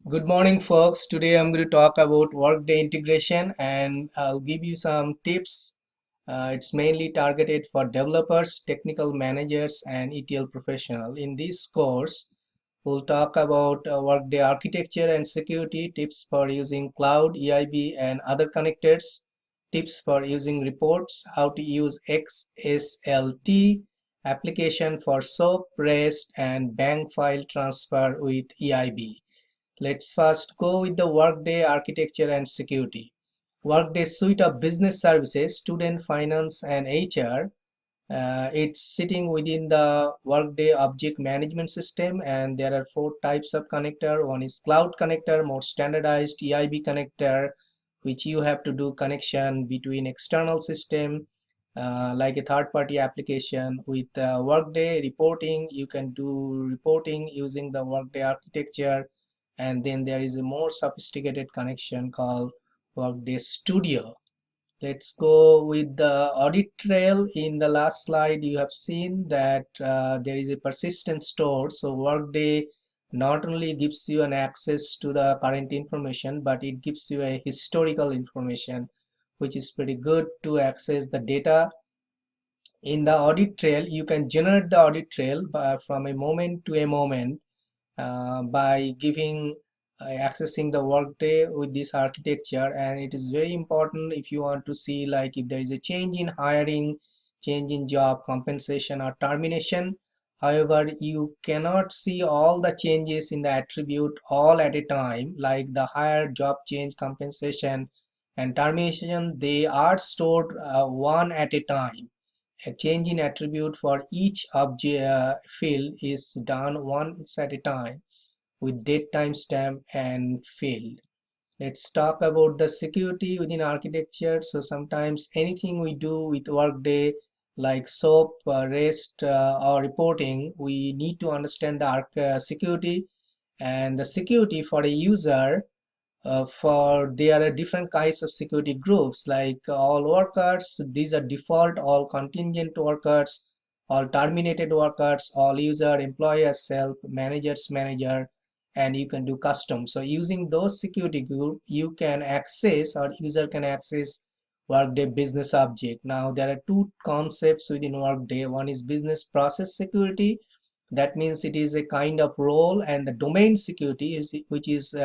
Good morning, folks. Today I'm going to talk about Workday integration and I'll give you some tips. It's mainly targeted for developers, technical managers, and ETL professionals. In this course, we'll talk about Workday architecture and security, tips for using cloud, EIB, and other connectors, tips for using reports, how to use XSLT, application for SOAP, REST, and bank file transfer with EIB. Let's first go with the Workday architecture and security. Workday suite of business services, student finance and HR. It's sitting within the Workday object management system, and there are four types of connector. One is cloud connector, more standardized EIB connector, which you have to do connection between external system like a third-party application. With Workday reporting, you can do reporting using the Workday architecture, and then there is a more sophisticated connection called Workday Studio. Let's go with the audit trail. In the last slide, you have seen that there is a persistent store. So Workday not only gives you an access to the current information, but it gives you a historical information, which is pretty good to access the data. In the audit trail, you can generate the audit trail from a moment to a moment by giving accessing the Workday with this architecture. And it is very important if you want to see, like, if there is a change in hiring, change in job compensation or termination. However, you cannot see all the changes in the attribute all at a time, like the hire, job change, compensation, and termination. They are stored one at a time. A change in attribute for each object field is done once at a time with date, timestamp, and field. Let's talk about the security within architecture. So sometimes anything we do with Workday, like SOAP, REST, or reporting, we need to understand the security. And the security for a user, for there are different types of security groups, like all workers. These are default, all contingent workers, all terminated workers, all user, employer, self, managers, manager, and you can do custom. So using those security group, you can access, or user can access, Workday business object. Now there are two concepts within Workday. One is business process security. That means it is a kind of role, and the domain security is, which is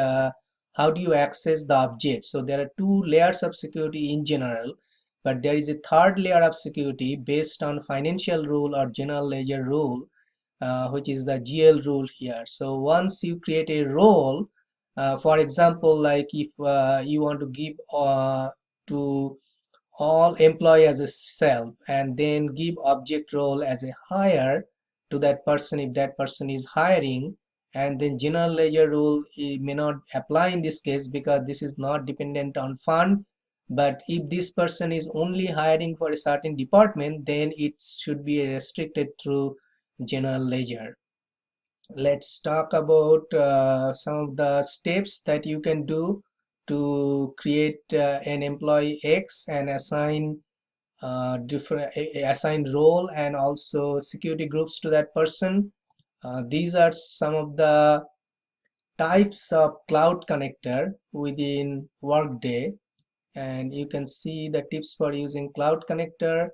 how do you access the object. So there are two layers of security in general, but there is a third layer of security based on financial rule or general ledger rule, which is the GL rule here. So once you create a role, for example, like if you want to give to all employee as a self, and then give object role as a hire to that person if that person is hiring, and then general ledger rule, it may not apply in this case because this is not dependent on fund. But if this person is only hiring for a certain department, then it should be restricted through general ledger. Let's talk about some of the steps that you can do to create an employee X and assign different assigned role and also security groups to that person. These are some of the types of cloud connector within Workday, and you can see the tips for using cloud connector.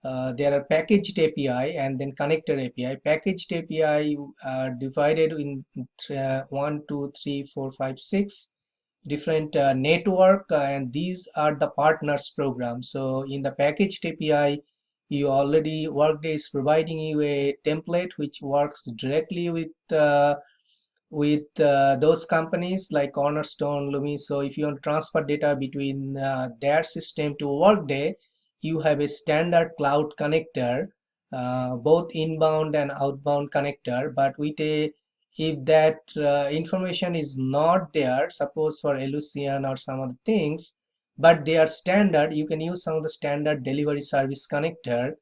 There are packaged API and then connector API. Packaged API are divided in 1, 2, 3, 4, 5, 6 different network, and these are the partners program. So in the packaged API, you already, Workday is providing you a template which works directly with those companies like Cornerstone, Lumi. So if you want to transfer data between their system to Workday, you have a standard cloud connector, both inbound and outbound connector. But with a, if that information is not there, suppose for Elucian or some other things, but they are standard, you can use some of the standard delivery service connector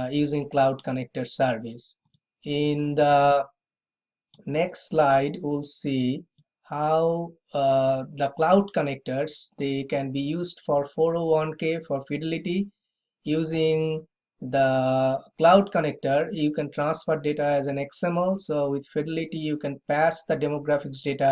using cloud connector service. In the next slide, we'll see how the cloud connectors, they can be used for 401k for Fidelity. Using the cloud connector, you can transfer data as an XML. So with Fidelity, you can pass the demographics data